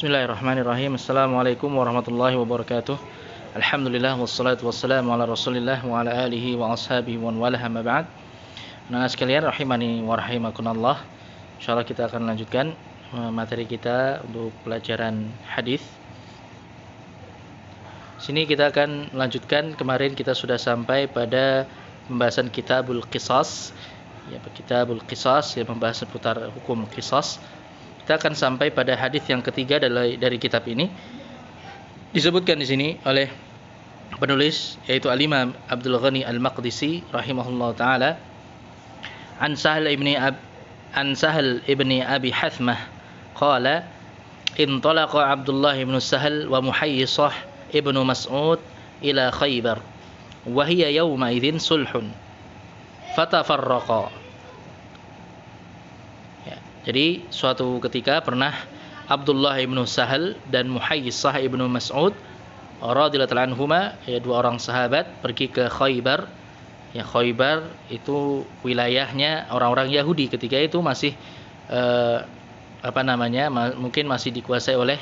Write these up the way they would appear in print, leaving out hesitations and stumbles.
Bismillahirrahmanirrahim. Assalamualaikum warahmatullahi wabarakatuh. Alhamdulillah wassalatu wassalamu ala Rasulillah wa ala alihi wa ashabihi wa wala amma ba'd. Nah, sekalian rahimani wa rahimakumullah. Insyaallah kita akan lanjutkan materi kita untuk pelajaran hadis. Sini kita akan melanjutkan, kemarin kita sudah sampai pada pembahasan Kitabul Qisas. Ya, Kitabul Qisas yang membahas seputar hukum qisas. Kita akan sampai pada hadis yang ketiga dari kitab ini. Disebutkan di sini oleh penulis, yaitu Al-Imam Abdul Ghani Al-Maqdisi rahimahullah taala, an Sahal ibni Abi Hathmah qala intalaqa Abdullah ibn Sahal wa Muhayyisah ibnu Mas'ud ila Khaybar wa hiya yawma idzin sulhun fatafarraqa. Jadi suatu ketika pernah Abdullah ibnu Sahal dan Muhayyisah ibnu Mas'ud radhiyallahu anhuma, ya, dua orang sahabat pergi ke Khaybar. Ya, Khaybar itu wilayahnya orang-orang Yahudi ketika itu masih mungkin masih dikuasai oleh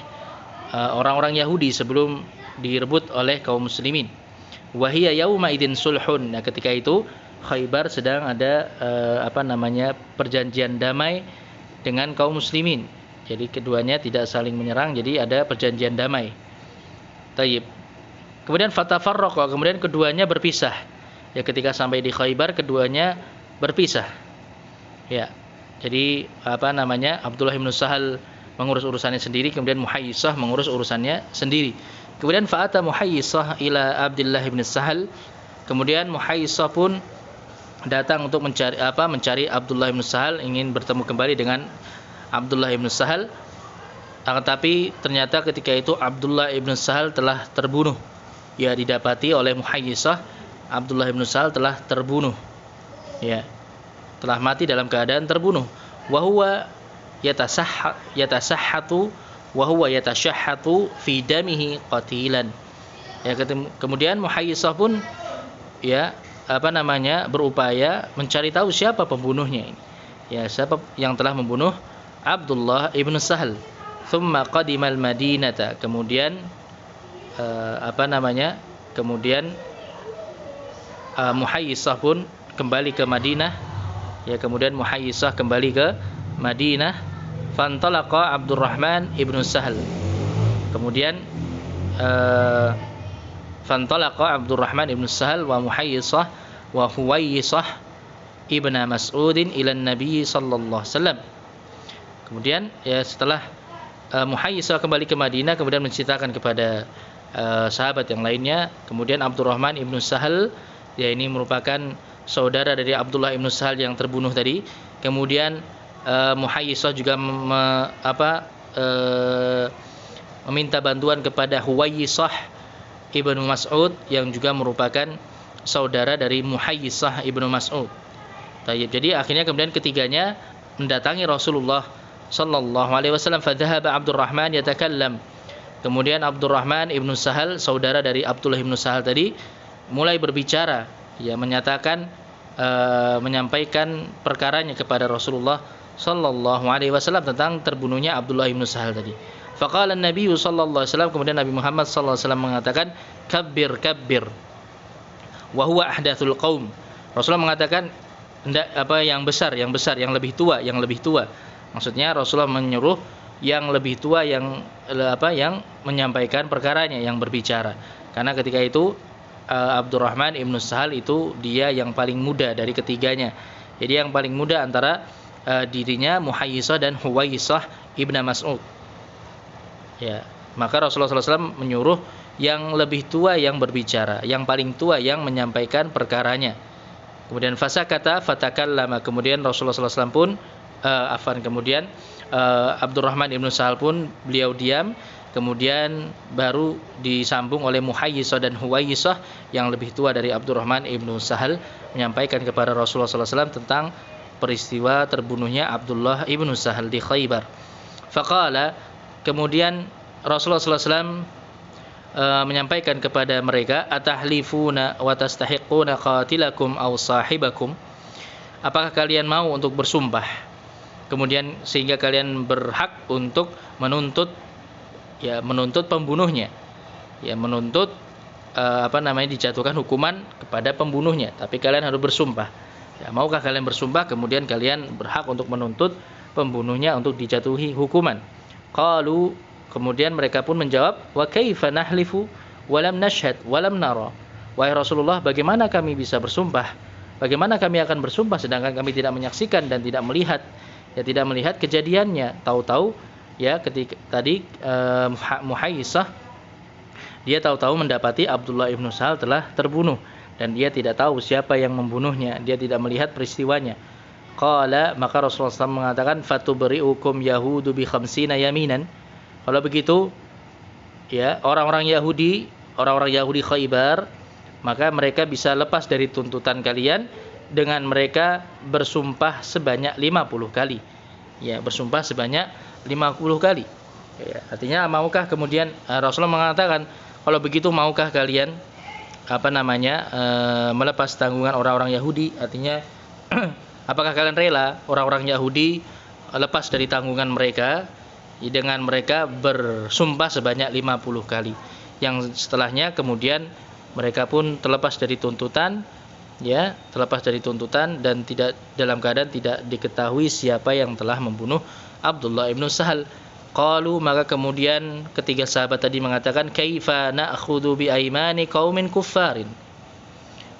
orang-orang Yahudi sebelum direbut oleh kaum muslimin. Wa hiya yauma idzin sulhun. Nah, ketika itu Khaybar sedang ada perjanjian damai dengan kaum muslimin. Jadi keduanya tidak saling menyerang, jadi ada perjanjian damai. Tayyib. Kemudian fatafarraqa, kemudian keduanya berpisah. Ya, ketika sampai di Khaybar keduanya berpisah. Ya. Jadi Abdullah bin Sahal mengurus urusannya sendiri, kemudian Muhayyisah mengurus urusannya sendiri. Kemudian fa'ata Muhayyisah ila Abdullah bin Sahal. Kemudian Muhayyisah pun datang untuk mencari Abdullah bin Sahal, ingin bertemu kembali dengan Abdullah bin Sahal. Tetapi ternyata ketika itu Abdullah bin Sahal telah terbunuh. Ya, didapati oleh Muhayyisah Abdullah bin Sahal telah terbunuh. Ya, telah mati dalam keadaan terbunuh. Wa huwa yatasahhatu wa huwa yatashahhatu fi damihi qatilan. Ya, kemudian Muhayyisah pun berupaya mencari tahu siapa pembunuhnya ini. Ya, siapa yang telah membunuh Abdullah ibn Sahal. Thumma qadimal Madinata. Kemudian Muhayyisah pun kembali ke Madinah. Ya, kemudian Muhayyisah kembali ke Madinah. Fantalaqa Abdurrahman ibn Sahal. Kemudian fantalaqa Abdurrahman ibn Sahal wa Muhayyisah wa Huwayyisah ibn Mas'udin ila Nabi sallallahu alaihi wasallam. Kemudian ya, setelah Muhayyisah kembali ke Madinah, kemudian menceritakan kepada sahabat yang lainnya. Kemudian Abdurrahman ibn Sahal, ya, ini merupakan saudara dari Abdullah ibn Sahal yang terbunuh tadi. Kemudian Muhayyisah juga meminta bantuan kepada Huwayyisah ibnu Mas'ud yang juga merupakan saudara dari Muhayyisah ibnu Mas'ud. Jadi akhirnya kemudian ketiganya mendatangi Rasulullah sallallahu alaihi wasallam. Fadhahaba Abdurrahman yatakallam. Kemudian Abdurrahman ibnu Sahal, saudara dari Abdullah ibnu Sahal tadi, mulai berbicara, ya, menyampaikan perkaranya kepada Rasulullah sallallahu alaihi wasallam tentang terbunuhnya Abdullah ibnu Sahal tadi. Faqala an-nabiy sallallahu alaihi wasallam, kemudian Nabi Muhammad sallallahu alaihi wasallam mengatakan, kabbir wa huwa ahdathul qaum. Rasulullah mengatakan yang besar, yang lebih tua. Maksudnya Rasulullah menyuruh yang lebih tua yang menyampaikan perkaranya, yang berbicara. Karena ketika itu Abdurrahman ibnu Sahal itu dia yang paling muda dari ketiganya. Jadi yang paling muda antara dirinya Muhayyisah dan Huwayyisah ibnu Mas'ud. Ya, maka Rasulullah SAW menyuruh yang lebih tua yang berbicara, yang paling tua yang menyampaikan perkaranya. Kemudian fasakata fatakallama. Kemudian Rasulullah SAW pun Abdurrahman ibnu Sahal pun beliau diam. Kemudian baru disambung oleh Muhayyisah dan Huwayyisah yang lebih tua dari Abdurrahman ibnu Sahal, menyampaikan kepada Rasulullah SAW tentang peristiwa terbunuhnya Abdullah ibnu Sahal di Khaybar. Faqala, kemudian Rasulullah SAW menyampaikan kepada mereka, atahlifuna wa tastahiquna qatilakum aw sahibakum. Apakah kalian mau untuk bersumpah kemudian sehingga kalian berhak untuk menuntut ya menuntut pembunuhnya, ya menuntut dijatuhkan hukuman kepada pembunuhnya, tapi kalian harus bersumpah. Ya, maukah kalian bersumpah kemudian kalian berhak untuk menuntut pembunuhnya untuk dijatuhi hukuman? Qalu, kemudian mereka pun menjawab, wa kaifa nahlifu wa lam nashhad wa lam nara. Wahai Rasulullah, bagaimana kami bisa bersumpah? Bagaimana kami akan bersumpah sedangkan kami tidak menyaksikan dan tidak melihat, ya tidak melihat kejadiannya. Tahu-tahu ya ketika tadi Muhayyisah, dia tahu-tahu mendapati Abdullah ibnu Sahal telah terbunuh dan dia tidak tahu siapa yang membunuhnya, dia tidak melihat peristiwanya. Qala, maka Rasulullah SAW mengatakan, fatubri'ukum yahudu bi khamsina yaminan. Kalau begitu, ya orang-orang Yahudi Khaybar, maka mereka bisa lepas dari tuntutan kalian dengan mereka bersumpah sebanyak 50 kali. Ya, bersumpah sebanyak 50 kali. Ya, artinya maukah kemudian Rasulullah mengatakan, kalau begitu maukah kalian melepas tanggungan orang-orang Yahudi? Artinya apakah kalian rela orang-orang Yahudi lepas dari tanggungan mereka dengan mereka bersumpah sebanyak 50 kali, yang setelahnya kemudian mereka pun terlepas dari tuntutan, ya, terlepas dari tuntutan dan tidak dalam keadaan tidak diketahui siapa yang telah membunuh Abdullah ibnu Sahal. Qalu, maka kemudian ketiga sahabat tadi mengatakan, kaifa na'khudhu bi aimani qaumin kuffarin.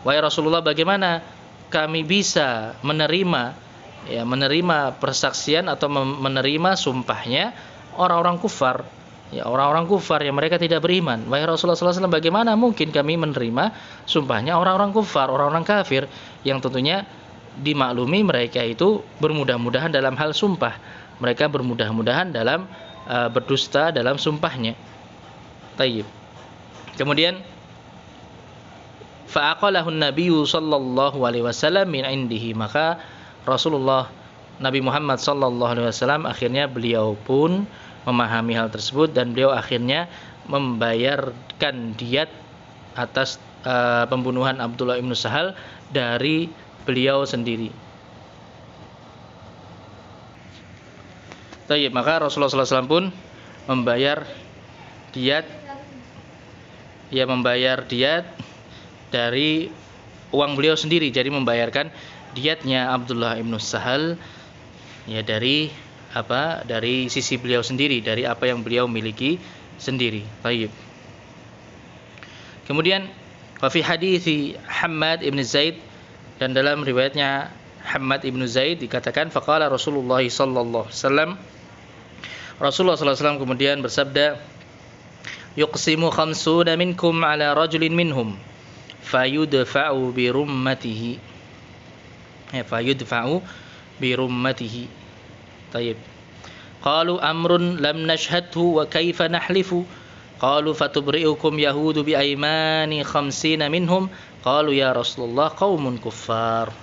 Wahai Rasulullah, bagaimana kami bisa menerima persaksian atau menerima sumpahnya orang-orang kufar, ya orang-orang kufar yang mereka tidak beriman. Wahai Rasulullah SAW, bagaimana mungkin kami menerima sumpahnya orang-orang kufar, orang-orang kafir yang tentunya dimaklumi mereka itu bermudah-mudahan dalam hal sumpah, mereka bermudah-mudahan dalam berdusta dalam sumpahnya. Tayyib. Kemudian fa'aqalahu an-nabiyyu sallallahu alaihi wasallam min indihi, maka Rasulullah Nabi Muhammad sallallahu alaihi wasallam akhirnya beliau pun memahami hal tersebut dan beliau akhirnya membayarkan diat atas pembunuhan Abdullah ibnu Sahal dari beliau sendiri. Tayyib, maka Rasulullah SAW pun membayar diat, dari uang beliau sendiri, jadi membayarkan diatnya Abdullah ibnu Sahal ya dari sisi beliau sendiri, dari apa yang beliau miliki sendiri. Tayyib. Kemudian wa fi hadithi Hammad ibn Zaid, dan dalam riwayatnya Hammad ibn Zaid dikatakan faqala Rasulullah sallallahu alaihi wasallam, Rasulullah sallallahu alaihi wasallam kemudian bersabda, yuqsimu khamsuna minkum ala rajulin minhum fayudfa'u bi rummatihi, Tayyib. Qalu amrun lam nashhadhu wa kaifa nahlifu. Qalu fatubri'ukum yahudu bi aymani khamsina minhum. Qalu ya Rasulullah qaumun kuffar.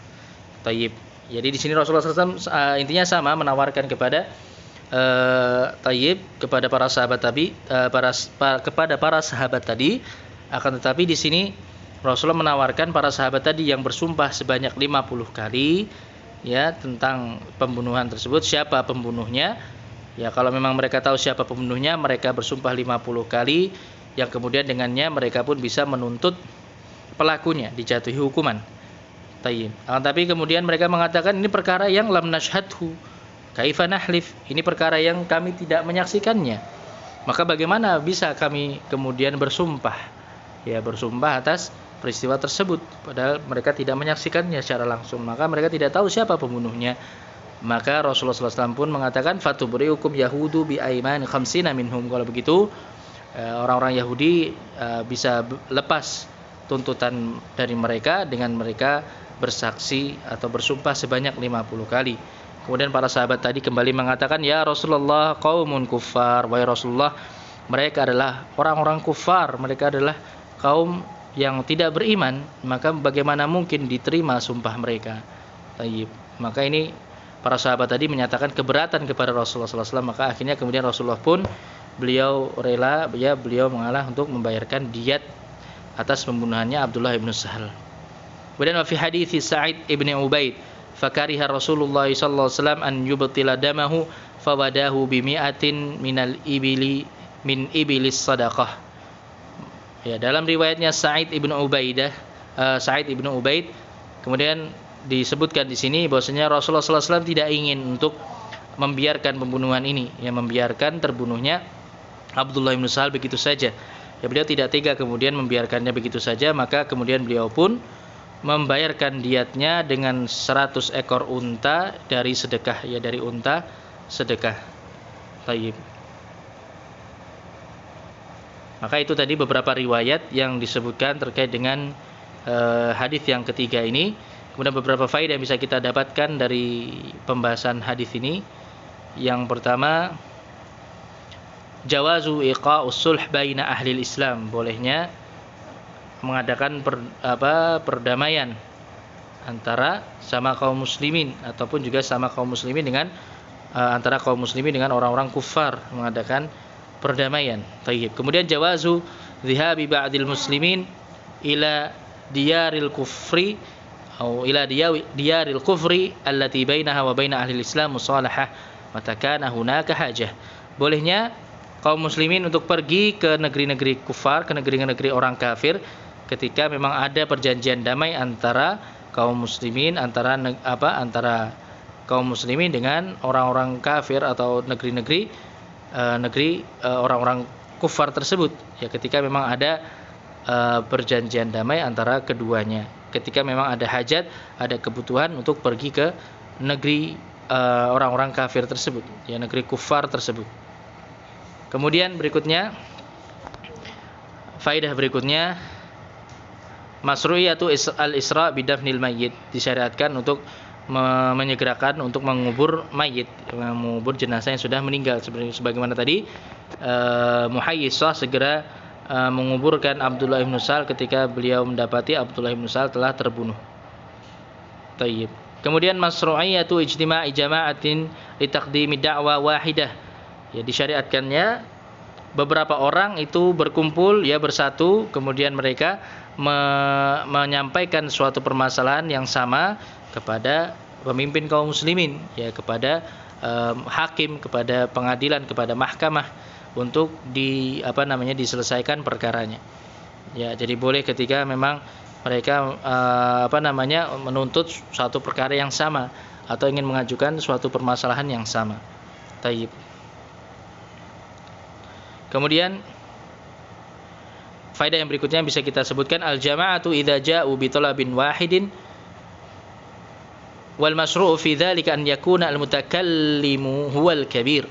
Tayyib. Jadi di sini Rasulullah SAW intinya sama, menawarkan kepada Tayyib, kepada para sahabat tadi, kepada para sahabat tadi. Akan tetapi di sini Rasulullah menawarkan para sahabat tadi yang bersumpah sebanyak 50 kali ya tentang pembunuhan tersebut, siapa pembunuhnya. Ya, kalau memang mereka tahu siapa pembunuhnya, mereka bersumpah 50 kali yang kemudian dengannya mereka pun bisa menuntut pelakunya dijatuhi hukuman. Tayyib. Tapi kemudian mereka mengatakan ini perkara yang lam nashhadhu, kaifa nahlif, ini perkara yang kami tidak menyaksikannya. Maka bagaimana bisa kami kemudian bersumpah? Ya, bersumpah atas peristiwa tersebut padahal mereka tidak menyaksikannya secara langsung, maka mereka tidak tahu siapa pembunuhnya. Maka Rasulullah SAW pun mengatakan fatubri'ukum yahudu bi aiman khamsina minhum. Kalau begitu orang-orang Yahudi bisa lepas tuntutan dari mereka dengan mereka bersaksi atau bersumpah sebanyak 50 kali. Kemudian para sahabat tadi kembali mengatakan, ya Rasulullah qaumun kuffar, wahai Rasulullah mereka adalah orang-orang kufar, mereka adalah kaum yang tidak beriman, maka bagaimana mungkin diterima sumpah mereka. Tayyib. Maka ini para sahabat tadi menyatakan keberatan kepada Rasulullah SAW, maka akhirnya kemudian Rasulullah pun beliau rela, ya beliau mengalah untuk membayarkan diat atas pembunuhannya Abdullah ibnu Sahal. Kemudian fi hadithi Sa'id ibn Ubaid, fakariha Rasulullah sallallahu alaihi wasallam an yubtila damahu fawadahu bi mi'atin minal ibili min ibilis sadaqah. Ya, dalam riwayatnya Sa'id ibnu Ubaid, kemudian disebutkan di sini bahwasanya Rasulullah SAW tidak ingin untuk membiarkan pembunuhan ini, ya, membiarkan terbunuhnya Abdullah bin Sahal begitu saja. Ya, beliau tidak tega kemudian membiarkannya begitu saja, maka kemudian beliau pun membayarkan diatnya dengan 100 ekor unta dari sedekah, ya, dari unta sedekah. Tayyib. Maka itu tadi beberapa riwayat yang disebutkan terkait dengan hadis yang ketiga ini. Kemudian beberapa faedah yang bisa kita dapatkan dari pembahasan hadis ini. Yang pertama, jawazu iqa'us sulh baina ahli Islam, bolehnya mengadakan perdamaian antara sama kaum muslimin ataupun juga sama kaum muslimin dengan antara kaum muslimin dengan orang-orang kufar, mengadakan perdamaian. Tayyib. Kemudian jawazu dhihabi ba'dil muslimin ila diyaril kufri atau ila diyaril kufri allati bainaha wa baina ahli Islam musalahah mata kana hunaka hajah. Bolehnya kaum muslimin untuk pergi ke negeri-negeri kufar, ke negeri-negeri orang kafir ketika memang ada perjanjian damai antara kaum muslimin, antara kaum muslimin dengan orang-orang kafir atau negeri orang-orang kufar tersebut. Ya, ketika memang ada perjanjian damai antara keduanya, ketika memang ada hajat, ada kebutuhan untuk pergi ke negeri orang-orang kafir tersebut, ya, negeri kufar tersebut. Kemudian berikutnya, faedah berikutnya, masru'iyatu al-isra bidafnil mayyit, disyariatkan untuk menyegerakan untuk mengubur mayit, mengubur jenazah yang sudah meninggal. Sebagaimana tadi Muhayyisah segera menguburkan Abdullah bin Sahal ketika beliau mendapati Abdullah bin Sahal telah terbunuh. Tayyib. Kemudian masru'iyatu ijtima'i jama'atin li taqdimi da'wa wahidah. Ya, disyariatkannya beberapa orang itu berkumpul, ya, bersatu, kemudian mereka menyampaikan suatu permasalahan yang sama kepada pemimpin kaum muslimin, ya, kepada hakim, kepada pengadilan, kepada mahkamah untuk diselesaikan perkaranya. Ya, jadi boleh ketika memang mereka menuntut suatu perkara yang sama atau ingin mengajukan suatu permasalahan yang sama. Tayyib. Kemudian faedah yang berikutnya bisa kita sebutkan, al-jama'atu idza ja'u bi talabin wahidin wal masru'u fi dzalika an yakuna al-mutakallimu huwal kabir.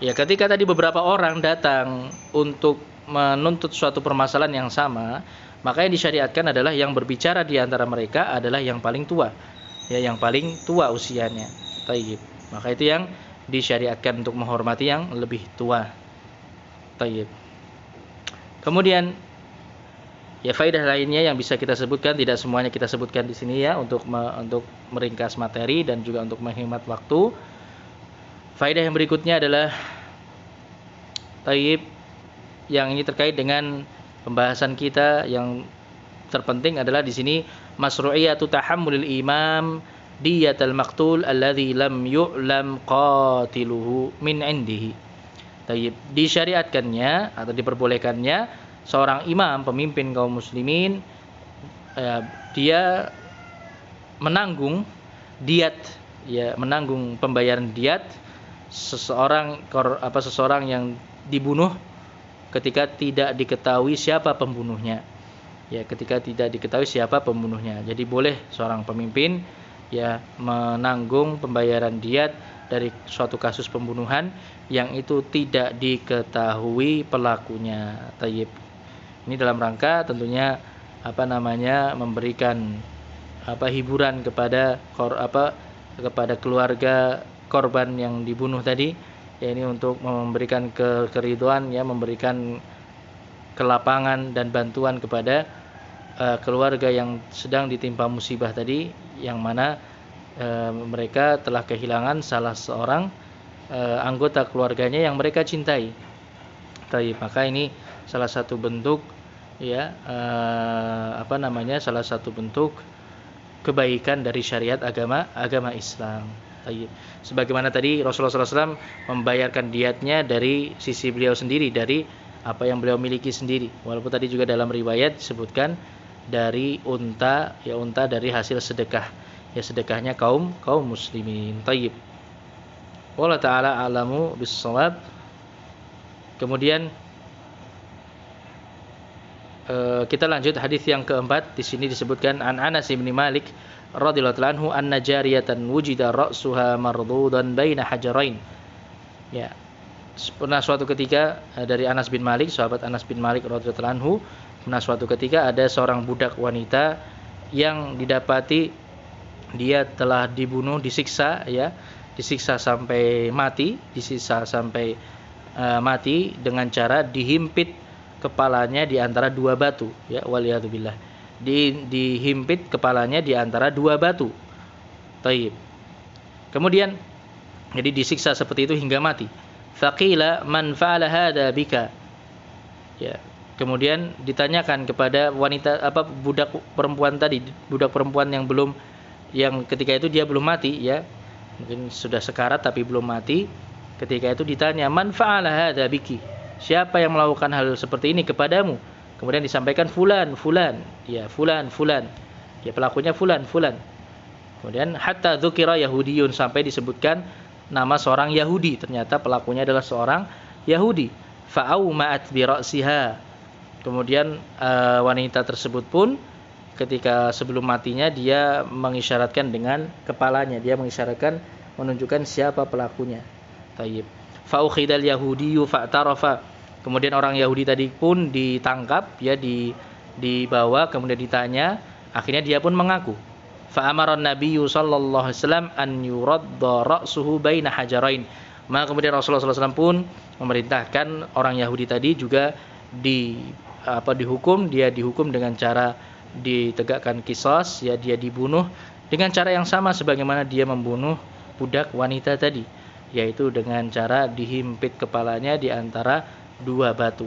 Ya, ketika tadi beberapa orang datang untuk menuntut suatu permasalahan yang sama, maka yang disyariatkan adalah yang berbicara di antara mereka adalah yang paling tua, ya, yang paling tua usianya. Tayyib. Maka itu yang disyariatkan untuk menghormati yang lebih tua. Tayyib. Kemudian, ya, faedah lainnya yang bisa kita sebutkan, tidak semuanya kita sebutkan di sini, ya, untuk meringkas materi dan juga untuk menghemat waktu. Faedah yang berikutnya adalah tayyib, yang ini terkait dengan pembahasan kita yang terpenting adalah di sini masru'iyatu tahammulil imam diyatal maqtul alladzi lam yu'lam qatiluhu min indihi. Tayyib, disyariatkannya atau diperbolehkannya seorang imam, pemimpin kaum muslimin, dia menanggung diat, ya, menanggung pembayaran diat seseorang yang dibunuh ketika tidak diketahui siapa pembunuhnya. Ya, ketika tidak diketahui siapa pembunuhnya. Jadi boleh seorang pemimpin, ya, menanggung pembayaran diat dari suatu kasus pembunuhan yang itu tidak diketahui pelakunya. Tayyib. Ini dalam rangka tentunya memberikan hiburan kepada keluarga korban yang dibunuh tadi, ya, ini untuk memberikan keridhaan, ya, memberikan kelapangan dan bantuan kepada keluarga yang sedang ditimpa musibah tadi, yang mana mereka telah kehilangan salah seorang anggota keluarganya yang mereka cintai. Tayyib. Maka ini salah satu bentuk, ya, salah satu bentuk kebaikan dari syariat agama Islam. Tayyib. Sebagaimana tadi Rasulullah SAW membayarkan diatnya dari sisi beliau sendiri, dari apa yang beliau miliki sendiri. Walaupun tadi juga dalam riwayat disebutkan dari unta, ya unta dari hasil sedekah. Ya sedekahnya kaum muslimin. Tayyib. Wallahu taala alamu bis-shawab. Kemudian kita lanjut hadis yang keempat. Di sini disebutkan an Anas bin Malik radhiyallahu anhu anna jariyatan wujida ra'suha mardudan baina hajarain. Ya. Pernah suatu ketika dari Anas bin Malik, sahabat Anas bin Malik radhiyallahu anhu, pernah suatu ketika ada seorang budak wanita yang didapati dia telah dibunuh, disiksa ya, disiksa sampai mati, mati dengan cara dihimpit kepalanya di antara dua batu, ya waliyadzubillah. Dihimpit kepalanya di antara dua batu. Taib. Kemudian jadi disiksa seperti itu hingga mati. Faqila man fa'ala hadza bika. Ya. Kemudian ditanyakan kepada wanita budak perempuan tadi, budak perempuan yang ketika itu dia belum mati ya. Mungkin sudah sekarat tapi belum mati. Ketika itu ditanya, "Man fa'ala hadza biki?" Siapa yang melakukan hal seperti ini kepadamu? Kemudian disampaikan fulan. Ya, fulan. Ya, pelakunya fulan. Kemudian hatta dzukira yahudiyun, sampai disebutkan nama seorang Yahudi. Ternyata pelakunya adalah seorang Yahudi. Fa'au ma'at bi ra'siha. Kemudian wanita tersebut pun ketika sebelum matinya dia mengisyaratkan dengan kepalanya. Dia menunjukkan siapa pelakunya. Tayyib. Fa'ukhidal yahudiyyu fa'tarafa. Kemudian orang Yahudi tadi pun ditangkap, ya dibawa, kemudian ditanya, akhirnya dia pun mengaku. Fa'amara an-nabiyyu sallallahu alaihi wasallam an yuradda ra'suhu baina hajarain. Maka kemudian Rasulullah SAW pun memerintahkan orang Yahudi tadi juga dihukum, dia dihukum dengan cara ditegakkan qisas, ya dia dibunuh dengan cara yang sama sebagaimana dia membunuh budak wanita tadi, yaitu dengan cara dihimpit kepalanya di antara dua batu.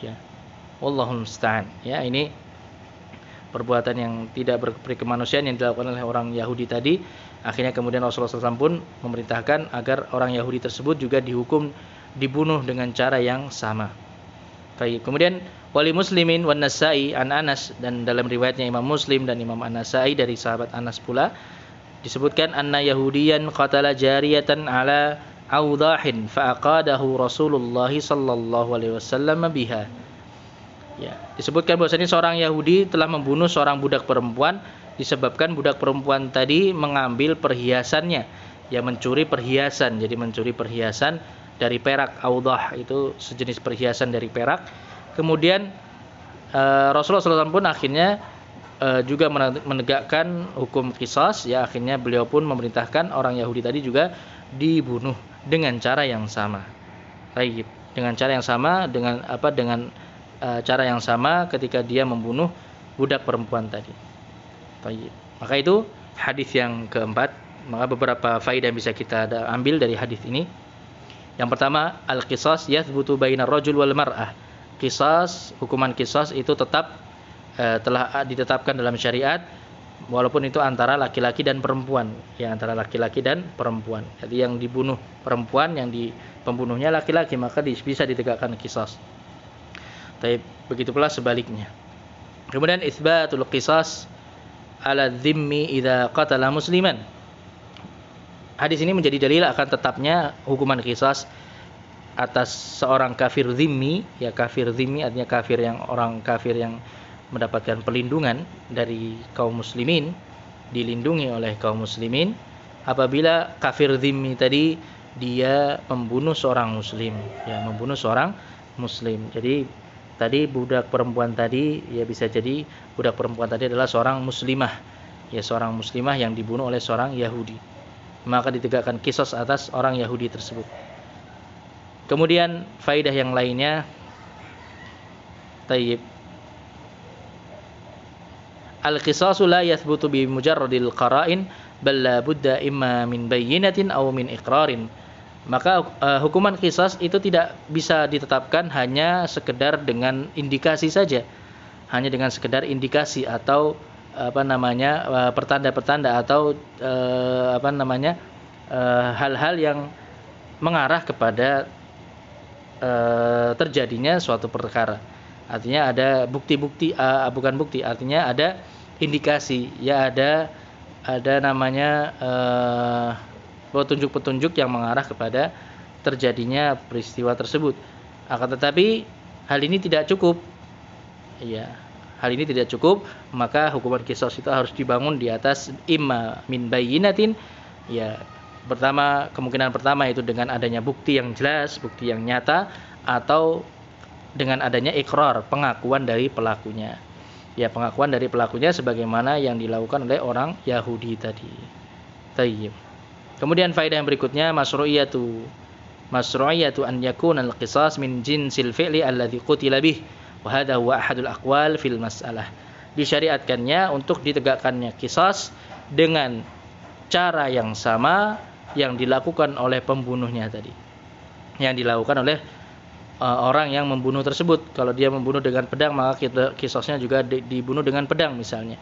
Ya. Wallahul musta'an. Ya, ini perbuatan yang tidak berperi kemanusiaan yang dilakukan oleh orang Yahudi tadi. Akhirnya kemudian Rasulullah SAW pun memerintahkan agar orang Yahudi tersebut juga dibunuh dengan cara yang sama. Baik. Kemudian wali Muslimin wan Nasa'i an Anas, dan dalam riwayatnya Imam Muslim dan Imam An-Nasa'i dari sahabat Anas pula disebutkan anna Yahudiyan qatala jariyatan ala awdahin fa'aqadahu Rasulullah sallallahu alaihi wasallam biha. Ya, disebutkan bahwasanya seorang Yahudi telah membunuh seorang budak perempuan disebabkan budak perempuan tadi mengambil perhiasannya, ya mencuri perhiasan. Jadi mencuri perhiasan dari perak. Awdah itu sejenis perhiasan dari perak. Kemudian Rasulullah SAW pun akhirnya juga menegakkan hukum qisas, ya akhirnya beliau pun memerintahkan orang Yahudi tadi juga dibunuh dengan cara yang sama. Baik, dengan cara yang sama dengan cara yang sama ketika dia membunuh budak perempuan tadi. Baik. Maka itu hadis yang keempat. Maka beberapa faedah yang bisa kita ambil dari hadis ini. Yang pertama, al-qisas yathbutu bainar rajul wal mar'ah. Qisas, hukuman qisas itu tetap telah ditetapkan dalam syariat, walaupun itu antara laki-laki dan perempuan, ya antara laki-laki dan perempuan. Jadi yang dibunuh perempuan, yang pembunuhnya laki-laki, maka bisa ditegakkan qisas. Tapi begitu pula sebaliknya. Kemudian itsbatul qisas ala dzimmi idza qatala musliman. Hadis ini menjadi dalil akan tetapnya hukuman qisas atas seorang kafir dzimmi, ya kafir dzimmi artinya orang kafir yang mendapatkan perlindungan dari kaum muslimin, dilindungi oleh kaum muslimin, apabila kafir dzimmi tadi dia membunuh seorang muslim, ya membunuh seorang muslim. Jadi tadi budak perempuan tadi, ya bisa jadi budak perempuan tadi adalah seorang muslimah, ya seorang muslimah yang dibunuh oleh seorang Yahudi, maka ditegakkan qisas atas orang Yahudi tersebut. Kemudian faidah yang lainnya, tayyib, al-qisasu la yathbutu bi mujarradil qara'in bal la budda imma min bayyinatin aw min iqrarin. Maka hukuman qisas itu tidak bisa ditetapkan hanya sekedar dengan indikasi saja. Hanya dengan sekedar indikasi atau pertanda-pertanda atau hal-hal yang mengarah kepada terjadinya suatu perkara. Artinya ada bukti-bukti, bukan bukti, artinya ada indikasi, ya ada namanya petunjuk-petunjuk yang mengarah kepada terjadinya peristiwa tersebut. Akan tetapi hal ini tidak cukup. Ya, hal ini tidak cukup, maka hukuman qisas itu harus dibangun di atas imma min bayyinatin. Ya, kemungkinan pertama itu dengan adanya bukti yang jelas, bukti yang nyata, atau dengan adanya ikrar, pengakuan dari pelakunya. Ya, pengakuan dari pelakunya sebagaimana yang dilakukan oleh orang Yahudi tadi. Tayyib. Kemudian faedah yang berikutnya, masru'iyatu an yakuna al-qisas min jinsil fi'li alladhi qutila bih, wa hadha huwa ahadul aqwal fil mas'alah. Disyariatkannya untuk ditegakkannya qisas dengan cara yang sama yang dilakukan oleh pembunuhnya tadi, yang dilakukan oleh orang yang membunuh tersebut. Kalau dia membunuh dengan pedang, maka qisasnya juga dibunuh dengan pedang misalnya.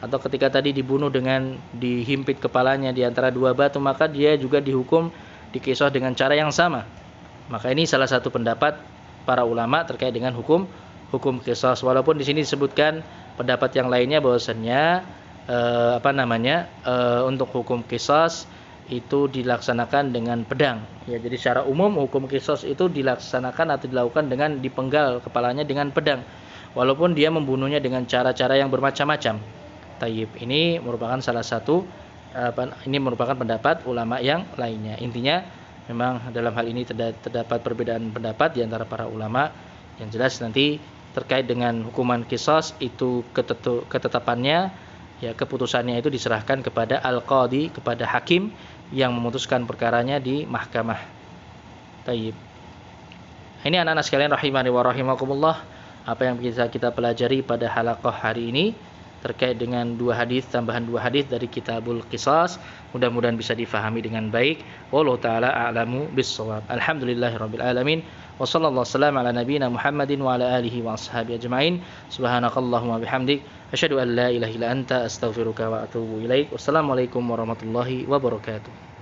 Atau ketika tadi dibunuh dengan dihimpit kepalanya di antara dua batu, maka dia juga dihukum, diqisas dengan cara yang sama. Maka ini salah satu pendapat para ulama terkait dengan hukum qisas. Walaupun di sini disebutkan pendapat yang lainnya bahwasannya untuk hukum qisas itu dilaksanakan dengan pedang. Ya, jadi secara umum hukum qisas itu dilaksanakan atau dilakukan dengan dipenggal kepalanya dengan pedang. Walaupun dia membunuhnya dengan cara-cara yang bermacam-macam. Tayyib. Ini merupakan salah satu ini merupakan pendapat ulama yang lainnya. Intinya memang dalam hal ini terdapat perbedaan pendapat di antara para ulama. Yang jelas nanti terkait dengan hukuman qisas itu ketetapannya, ya keputusannya itu diserahkan kepada al-qadhi, kepada hakim yang memutuskan perkaranya di mahkamah. Tayyib. Ini anak-anak sekalian rahimani wa rahimakumullah, apa yang bisa kita pelajari pada halaqah hari ini terkait dengan tambahan dua hadis dari kitabul qisas. Mudah-mudahan bisa difahami dengan baik. Wallahu taala a'lamu bis-shawab. Alhamdulillahirabbil alamin. Wa sallallahu wasallam ala nabiyyina Muhammadin wa ala alihi wa ashabihi ajmain. Subhanakallahumma bihamdik asyhadu an la ilaha illa anta astaghfiruka wa atubu ilaik. Wassalamualaikum warahmatullahi wabarakatuh.